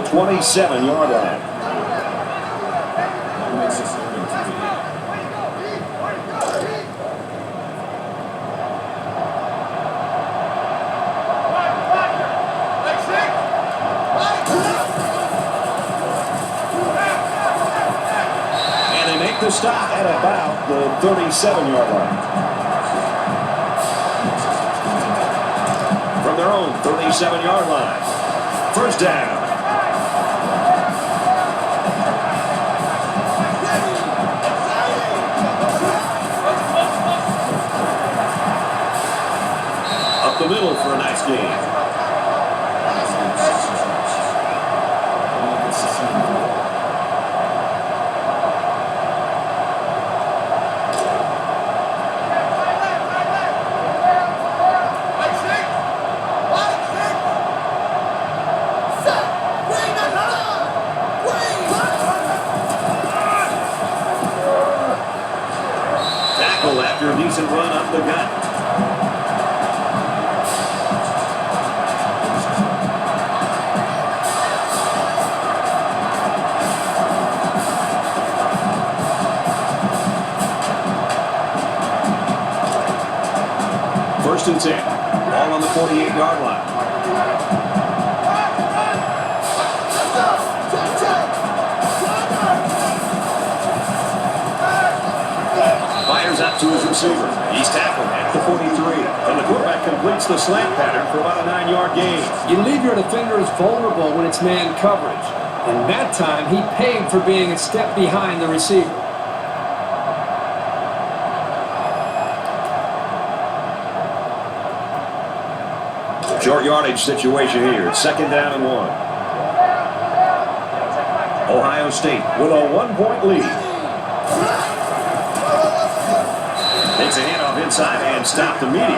27-yard line. The stop at about the 37-yard line. From their own 37-yard line. First down. Up the middle for a nice gain. After a decent run up the gut. First and 10. Ball on the 48-yard line. Fires out to his receiver. He's tackled at the 43. And the quarterback completes the slant pattern for about a 9-yard gain. You leave your defenders vulnerable when it's man coverage. And that time, he paid for being a step behind the receiver. Short yardage situation here. Second down and 1. Ohio State with a 1-point lead. Takes a handoff inside and stopped immediately.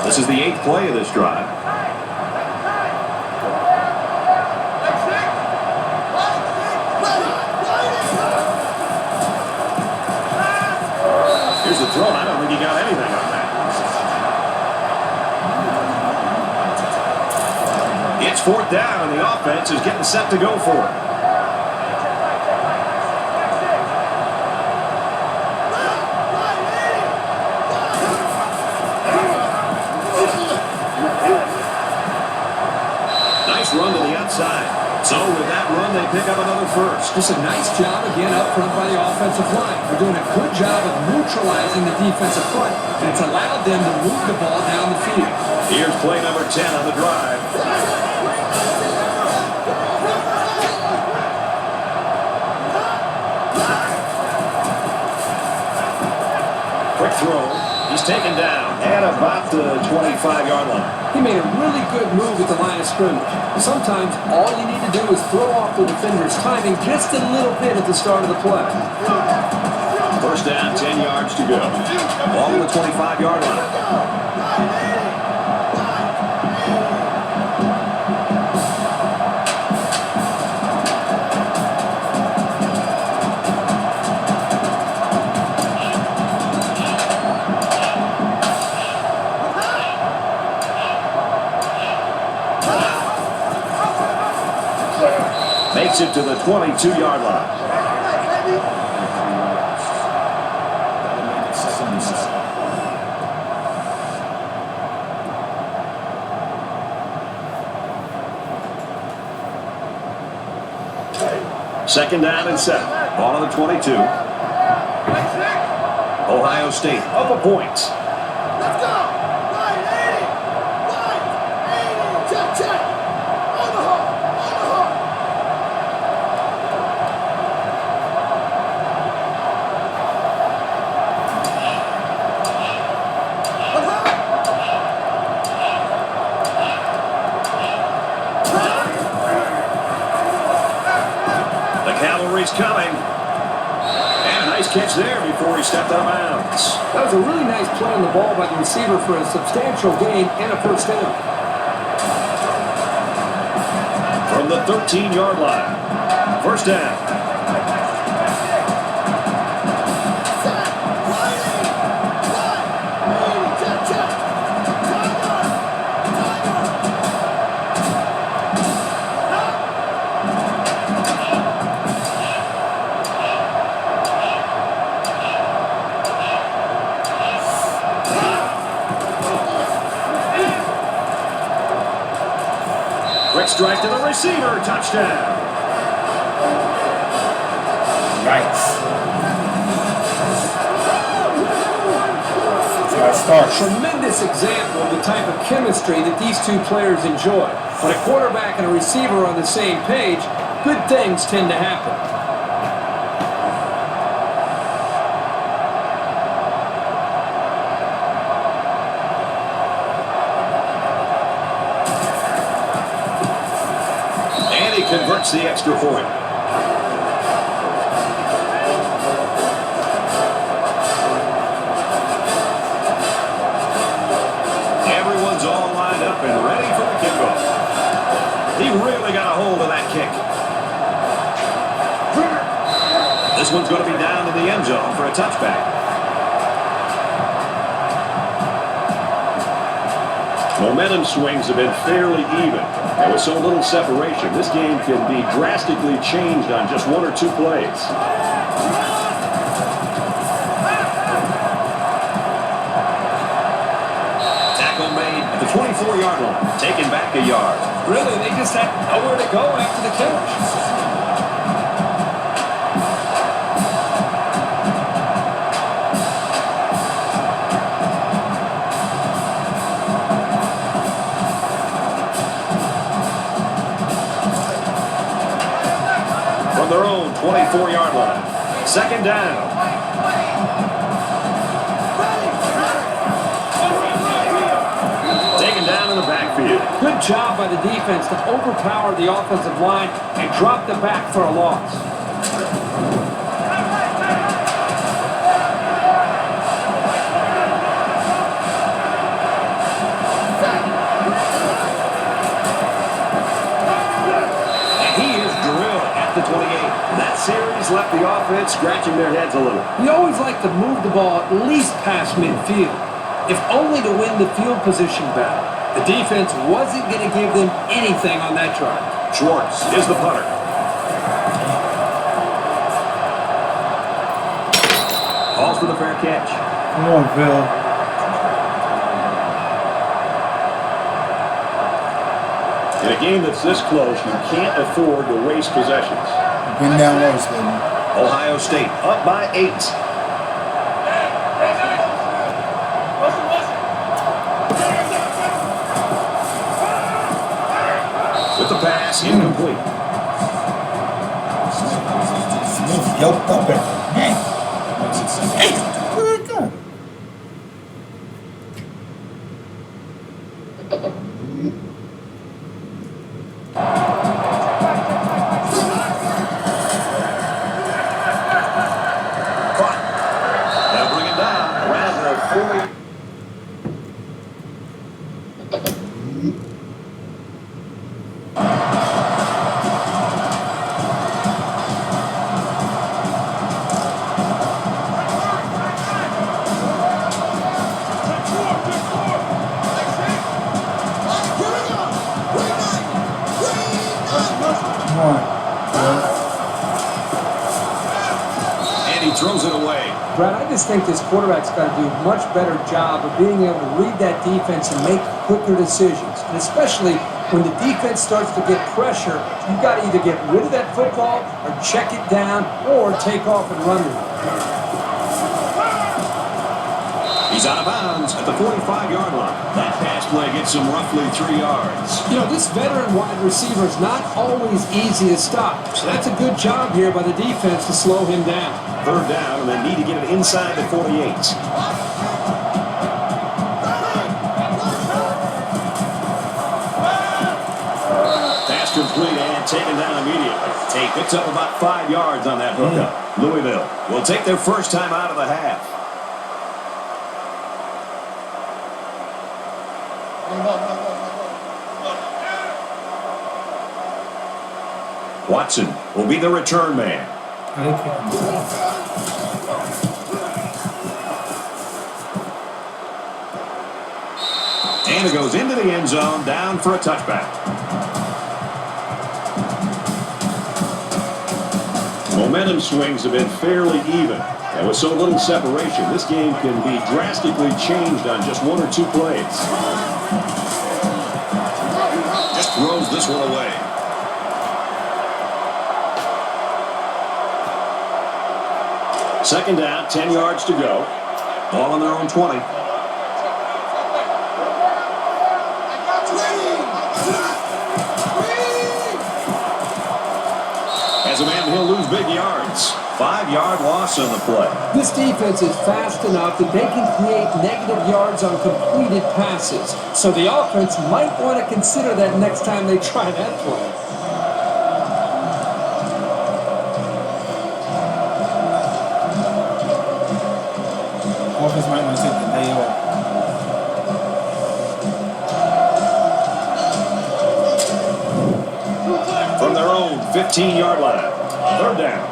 This is the 8th play of this drive. Here's the throw. I don't think he got anything on that. It's fourth down, and the offense is getting set to go for it. Nice run to the outside. So with that run, they pick up another first. Just a nice job again up front by the offensive line. They're doing a good job of neutralizing the defensive front, and it's allowed them to move the ball down the field. Here's play number 10 on the drive. Quick throw. He's taken down at about the 25-yard line. He made a really good move at the line of scrimmage. Sometimes all you need to do is throw off the defender's timing just a little bit at the start of the play. First down, 10 yards to go. Ball on the 25-yard line. Makes it to the 22-yard line. Second down and 7. Ball on the 22. Ohio State up a point. Let's go! Line 80! Line 80! Check, check! On the hole! On the hole! The cavalry's coming. And a nice catch there before he stepped out of bounds. That was a really nice play on the ball by the receiver for a substantial gain and a first down. From the 13-yard line. First down. strike to the receiver. Touchdown. Nice. Tremendous example of the type of chemistry that these two players enjoy. When a quarterback and a receiver are on the same page, good things tend to happen. And he converts the extra point. And ready for the kickoff. He really got a hold of that kick. This one's going to be down in the end zone for a touchback. Momentum swings have been fairly even. And with so little separation, this game can be drastically changed on just one or two plays. Tackle made at the 24-yard line, taken back a yard. Really, they just had nowhere to go after the catch. From their own 24-yard line, second down. Down in the backfield. Good job by the defense to overpower the offensive line and drop the back for a loss. And he is drilled at the 28. That series left the offense scratching their heads a little. We always like to move the ball at least past midfield, if only to win the field position battle. The defense wasn't going to give them anything on that drive. Schwartz is the punter. Calls for the fair catch. Come on, Phil. In a game that's this close, you can't afford to waste possessions. Been down worse, baby. Ohio State up by 8. The pass incomplete. Smith yoked up at man. Hey, where did it go? They'll bring it down around the 40. And he throws it away. Brad, I just think this quarterback's got to do a much better job of being able to read that defense and make quicker decisions. And especially when the defense starts to get pressure, you've got to either get rid of that football or check it down or take off and run with it. He's out of bounds at the 45-yard line. That pass play gets him roughly 3 yards. You know, this veteran wide receiver is not always easy to stop. So that's a good job here by the defense to slow him down. Third down, and they need to get it inside the 48. Pass complete and taken down immediately. Tate picks up about 5 yards on that hookup. Louisville will take their first time out of the half. Watson will be the return man. And it goes into the end zone, down for a touchback. Momentum swings have been fairly even. And with so little separation, this game can be drastically changed on just one or two plays. Just throws this this one away. Second down, 10 yards to go. Ball on their own 20. As a man, he'll lose big yards. 5-yard loss on the play. This defense is fast enough that they can create negative yards on completed passes. So the offense might want to consider that next time they try that play. Offense might want to take the day off. From their own 15-yard line. Third down.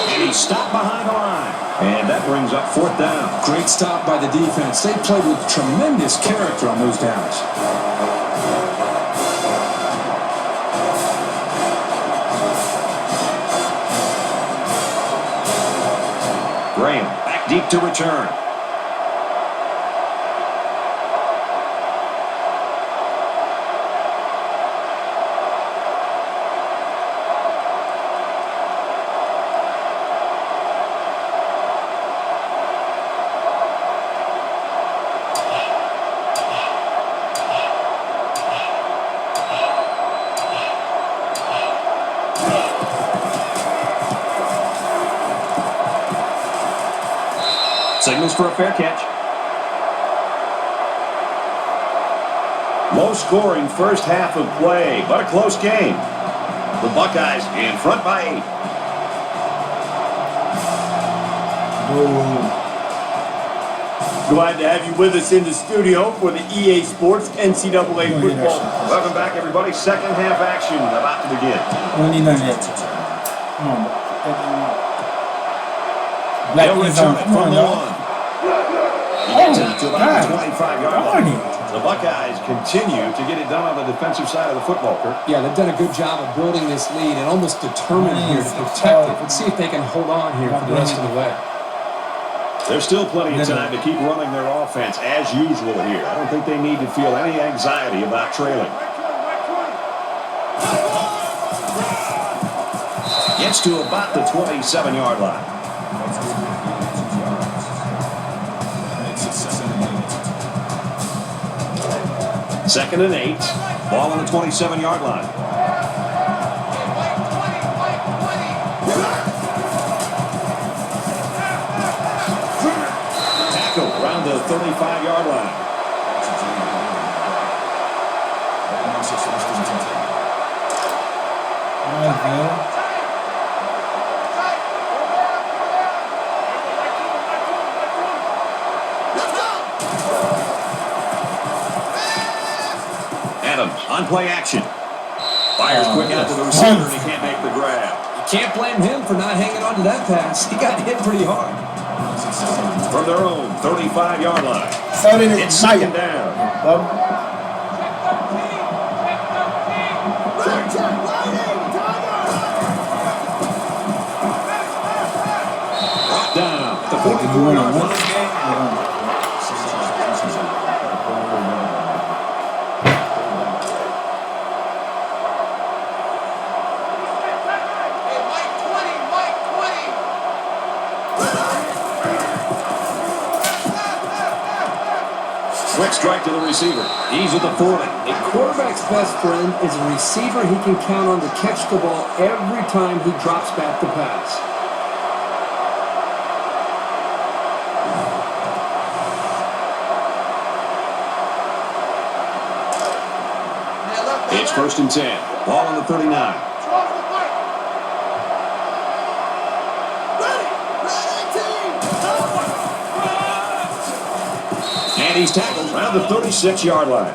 And he's stopped behind the line. And that brings up fourth down. Great stop by the defense. They played with tremendous character on those downs. Graham back deep to return. Signals for a fair catch. Low scoring first half of play, but a close game. The Buckeyes in front by 8. Glad to have you with us in the studio for the EA Sports NCAA football. Welcome back, everybody. Second half action about to begin. Don't need none of that. Come on, Black They'll is return on. it Come from on, the y'all. 1. He gets it to about the 25-yard line. Darn it. The Buckeyes continue to get it done on the defensive side of the football, Kurt. Yeah, they've done a good job of building this lead and almost determined here to protect it. Let's see if they can hold on here for the rest of the way. There's still plenty of time to keep running their offense as usual here. I don't think they need to feel any anxiety about trailing. Gets to about the 27-yard line. Second and 8. Ball on the 27-yard line. Tackle around the 35-yard line. On play action. Fires quick out to the receiver, and he can't make the grab. You can't blame him for not hanging on to that pass. He got hit pretty hard. From their own 35-yard line. It's second down. Brought down at the 44-yard line. Quick strike to the receiver. He's at the 40. A quarterback's best friend is a receiver he can count on to catch the ball every time he drops back to pass. It's first and 10. Ball on the 39. And he's tackled around the 36-yard line.